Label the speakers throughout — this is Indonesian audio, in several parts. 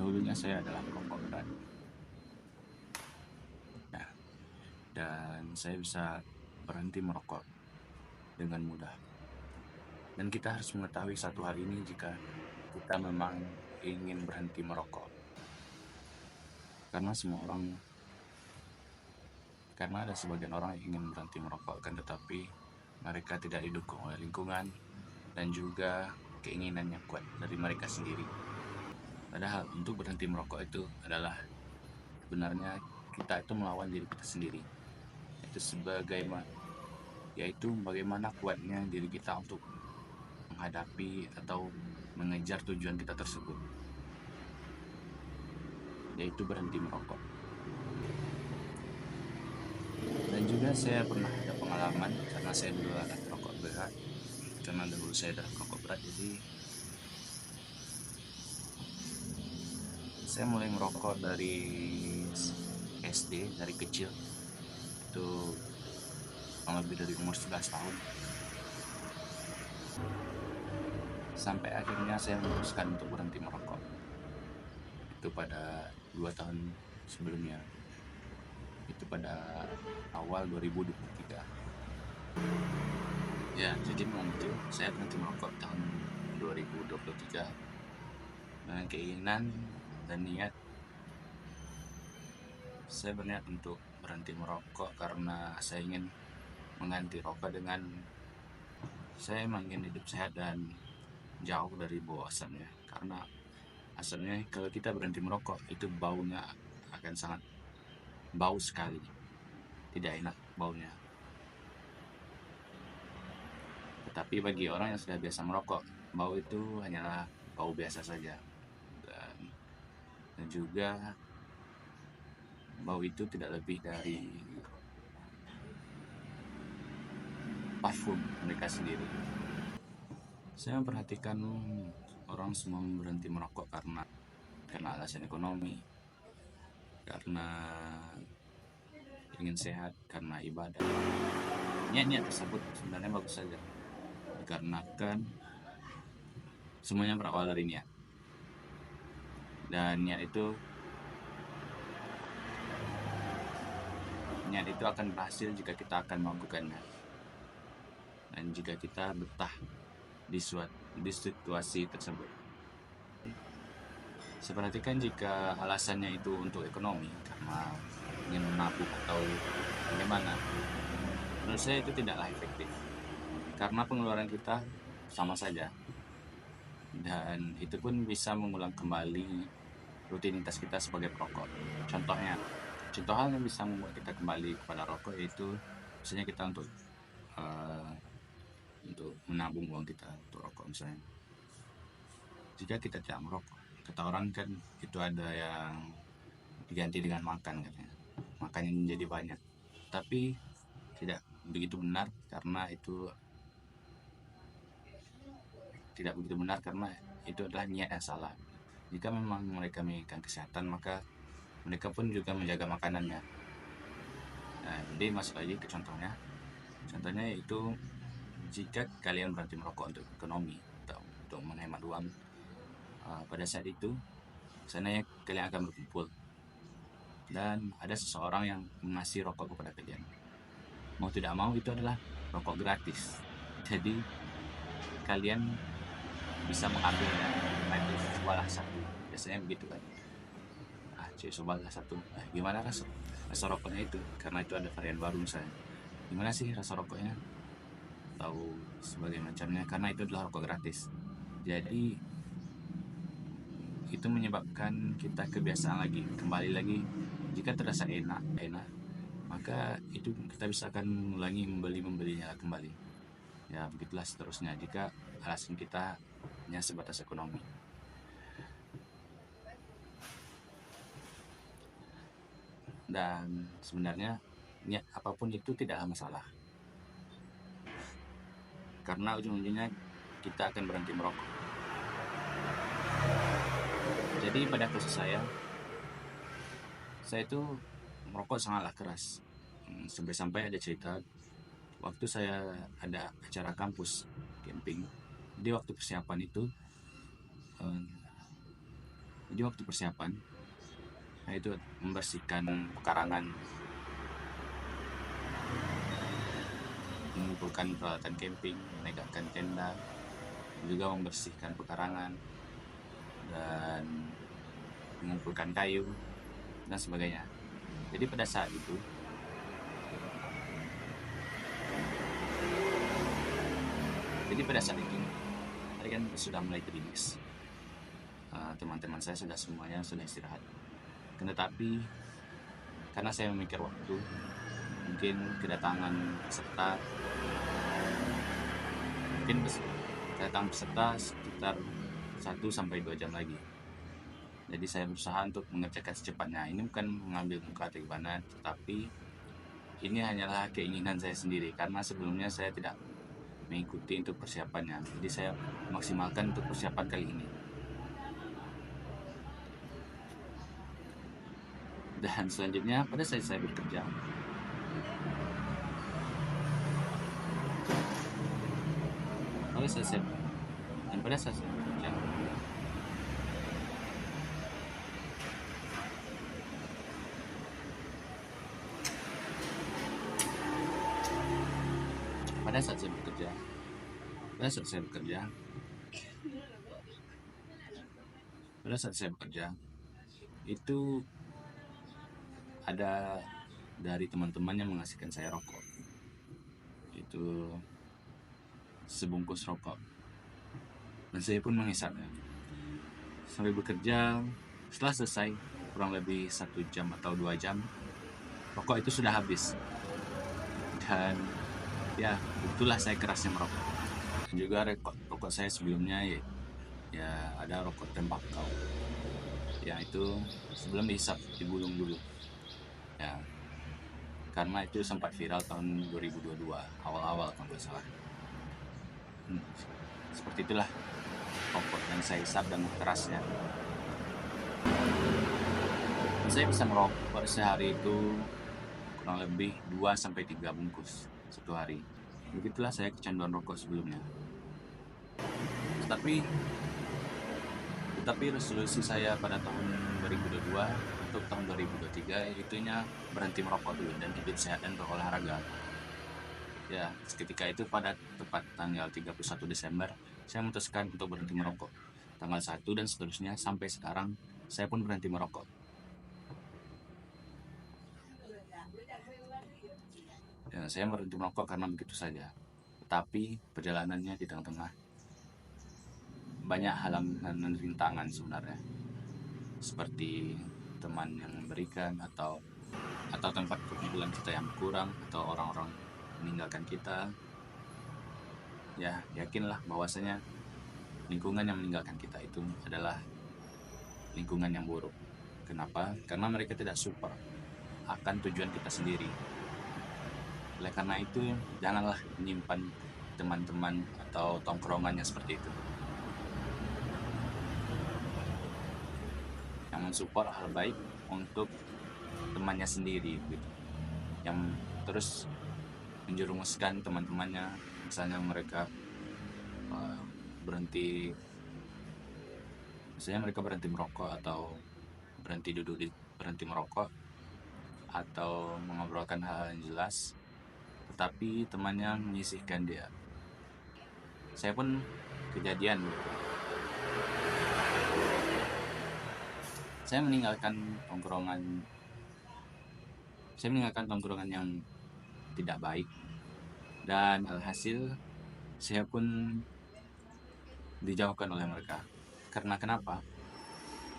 Speaker 1: dahulunya saya adalah perokok berat. Nah, dan saya bisa berhenti merokok dengan mudah. Dan kita harus mengetahui satu hal ini jika kita memang ingin berhenti merokok. Karena semua orang, karena ada sebagian orang yang ingin berhenti merokok, kan tetapi mereka tidak didukung oleh lingkungan dan juga keinginan yang kuat dari mereka sendiri. Padahal untuk berhenti merokok itu adalah sebenarnya kita itu melawan diri kita sendiri. Yaitu bagaimana kuatnya diri kita untuk menghadapi atau mengejar tujuan kita tersebut, yaitu berhenti merokok. Dan juga saya pernah ada pengalaman karena saya dulu adalah perokok berat. Karena dulu saya adalah perokok berat, jadi saya mulai merokok dari SD, dari kecil. Itu kurang lebih dari umur 11 tahun. Sampai akhirnya saya memutuskan untuk berhenti merokok. Itu pada 2 tahun sebelumnya. Itu pada awal 2023. Ya, jadi memang betul saya berhenti merokok tahun 2023 dengan keinginan dan niat. Saya berniat untuk berhenti merokok karena saya ingin mengganti rokok dengan saya emang ingin hidup sehat dan jauh dari bau asapnya. Karena asalnya kalau kita berhenti merokok itu baunya akan sangat bau sekali, tidak enak baunya. Tetapi bagi orang yang sudah biasa merokok, bau itu hanyalah bau biasa saja. Dan juga bau itu tidak lebih dari parfum mereka sendiri. Saya memperhatikan orang semua berhenti merokok karena alasan ekonomi, karena ingin sehat, karena ibadah. Niat-niat tersebut sebenarnya bagus saja, dikarenakan semuanya berawal dari niat. Dan niat itu akan berhasil jika kita akan melakukannya. Dan jika kita betah di situasi tersebut. Saya perhatikan jika alasannya itu untuk ekonomi, karena ingin menabung atau bagaimana, menurut saya itu tidaklah efektif. Karena pengeluaran kita sama saja. Dan itu pun bisa mengulang kembali rutinitas kita sebagai perokok. Contoh hal yang bisa membuat kita kembali kepada rokok yaitu misalnya kita untuk menabung uang kita untuk rokok misalnya. Jika kita tidak merokok, kata orang kan itu ada yang diganti dengan makan katanya. Makannya menjadi banyak. Tapi tidak begitu benar karena itu adalah niat yang salah. Jika memang mereka menginginkan kesehatan, maka mereka pun juga menjaga makanannya. Nah, jadi masuk lagi ke contohnya. Contohnya yaitu jika kalian berhenti merokok untuk ekonomi atau untuk menghemat uang, pada saat itu misalnya kalian akan berkumpul dan ada seseorang yang mengasih rokok kepada kalian. Mau tidak mau itu adalah rokok gratis. Jadi kalian bisa mengambilnya. Nah, itu cobalah satu. Biasanya begitu kan. Cobalah satu. Gimana rasa rokoknya itu? Karena itu ada varian baru misalnya. Gimana sih rasa rokoknya? Tahu sebagai macamnya. Karena itu adalah rokok gratis. Jadi itu menyebabkan kita kebiasaan lagi, kembali lagi. Jika terasa enak, maka itu kita bisa akan mengulangi membelinya kembali. Ya begitulah seterusnya jika alasan kita hanya sebatas ekonomi. Dan sebenarnya niat apapun itu tidaklah masalah, karena ujung-ujungnya kita akan berhenti merokok. Jadi pada kasus saya itu merokok sangatlah keras. Sampai-sampai ada cerita waktu saya ada acara kampus camping, di waktu persiapan itu Jadi waktu persiapan, itu membersihkan pekarangan, mengumpulkan peralatan camping, menegakkan tenda, juga membersihkan pekarangan dan mengumpulkan kayu dan sebagainya. Jadi pada saat itu hari kan sudah mulai gerimis. Teman-teman saya semuanya sudah istirahat. Tetapi karena saya memikir waktu, mungkin kedatangan peserta sekitar 1-2 jam lagi. Jadi saya berusaha untuk mengerjakan secepatnya. Ini bukan mengambil muka atau gimana, tetapi ini hanyalah keinginan saya sendiri, karena sebelumnya saya tidak mengikuti untuk persiapannya. Jadi saya maksimalkan untuk persiapan kali ini. Dan selanjutnya pada saat saya bekerja, pada saat saya bekerja, pada saat saya bekerja itu ada dari teman-teman yang mengasihkan saya rokok. Itu sebungkus rokok, dan saya pun menghisapnya sambil bekerja. Setelah selesai kurang lebih 1 jam atau 2 jam, rokok itu sudah habis. Dan ya, itulah saya kerasnya merokok. Dan juga rokok saya sebelumnya ya ada rokok tembakau, ya itu sebelum dihisap digulung dulu ya, karena itu sempat viral tahun 2022 awal-awal kalau nggak salah. Seperti itulah rokok yang saya hisap dan kerasnya. Saya bisa merokok sehari itu kurang lebih 2-3 bungkus satu hari. Begitulah saya kecanduan rokok sebelumnya. Tetapi resolusi saya pada tahun 2022 untuk tahun 2023 itunya berhenti merokok dulu dan hidup sehat dan berolahraga. Ya, ketika itu pada tepat tanggal 31 Desember saya memutuskan untuk berhenti merokok. Tanggal 1 dan seterusnya sampai sekarang saya pun berhenti merokok. Ya, saya berhenti merokok karena begitu saja. Tetapi perjalanannya di tengah-tengah banyak halangan dan rintangan sebenarnya, seperti teman yang memberikan atau tempat perkumpulan kita yang kurang, atau orang-orang meninggalkan kita. Ya, yakinlah bahwasanya lingkungan yang meninggalkan kita itu adalah lingkungan yang buruk. Kenapa? Karena mereka tidak support akan tujuan kita sendiri. Oleh karena itu, janganlah menyimpan teman-teman atau tongkrongannya seperti itu, yang mensupport hal baik untuk temannya sendiri gitu, yang terus menjerumuskan teman-temannya. Misalnya mereka berhenti merokok, atau berhenti merokok, atau mengobrolkan hal yang jelas, tetapi temannya menyisihkan dia. Saya pun kejadian gitu. Saya meninggalkan tongkrongan yang tidak baik, dan alhasil saya pun dijauhkan oleh mereka. Karena kenapa?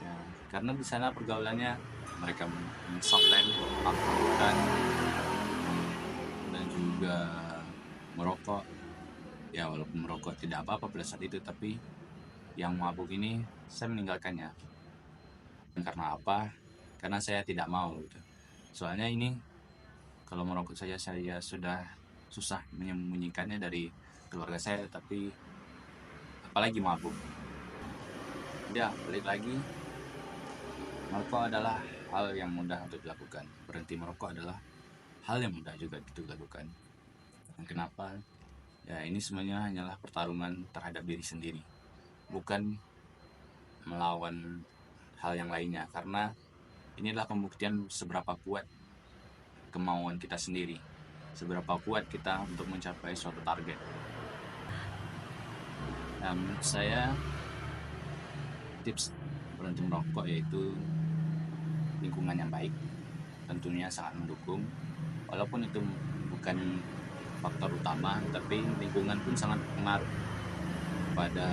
Speaker 1: Ya, karena di sana pergaulannya mereka mensonglen, mabuk-mabukan, dan juga merokok. Ya, walaupun merokok tidak apa-apa pada saat itu, tapi yang mabuk ini saya meninggalkannya. Dan karena apa? Karena saya tidak mau gitu. Soalnya ini kalau merokok saja saya sudah susah menyembunyikannya dari keluarga saya, tapi apalagi mabuk. Ya, balik lagi, merokok adalah hal yang mudah untuk dilakukan. Berhenti merokok adalah hal yang mudah juga untuk dilakukan. Dan kenapa? Ya, ini semuanya hanyalah pertarungan terhadap diri sendiri, bukan melawan hal yang lainnya, karena inilah pembuktian seberapa kuat kemauan kita sendiri, seberapa kuat kita untuk mencapai suatu target. Nah, menurut saya tips berhenti merokok yaitu lingkungan yang baik, tentunya sangat mendukung. Walaupun itu bukan faktor utama, tapi lingkungan pun sangat berpengaruh pada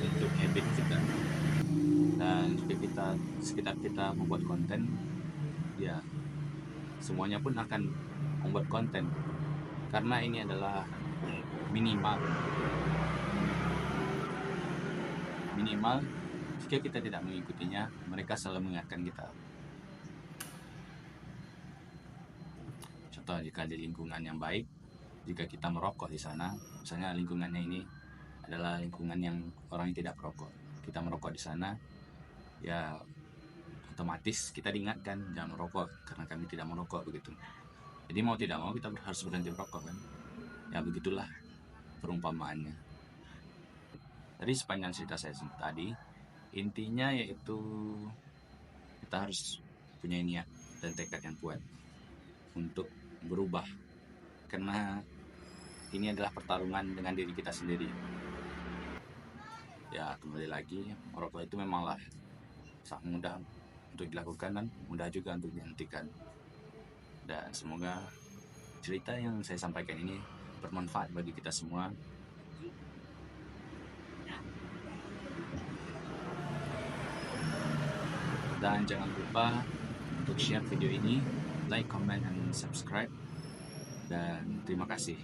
Speaker 1: bentuk habit kita. Dan jika kita sekitar kita membuat konten, ya semuanya pun akan membuat konten, karena ini adalah minimal jika kita tidak mengikutinya, mereka selalu mengingatkan kita. Contoh, jika di lingkungan yang baik, jika kita merokok di sana, misalnya lingkungannya ini adalah lingkungan yang orang yang tidak merokok, kita merokok di sana, ya otomatis kita diingatkan jangan merokok karena kami tidak merokok, begitu. Jadi mau tidak mau kita harus berhenti merokok kan. Ya begitulah perumpamaannya. Dari sepanjang cerita saya tadi, intinya yaitu kita harus punya niat dan tekad yang kuat untuk berubah, karena ini adalah pertarungan dengan diri kita sendiri. Ya kembali lagi, merokok itu memanglah sangat mudah untuk dilakukan dan mudah juga untuk dihentikan. Dan semoga cerita yang saya sampaikan ini bermanfaat bagi kita semua. Dan jangan lupa untuk share video ini, like, comment, and subscribe. Dan terima kasih.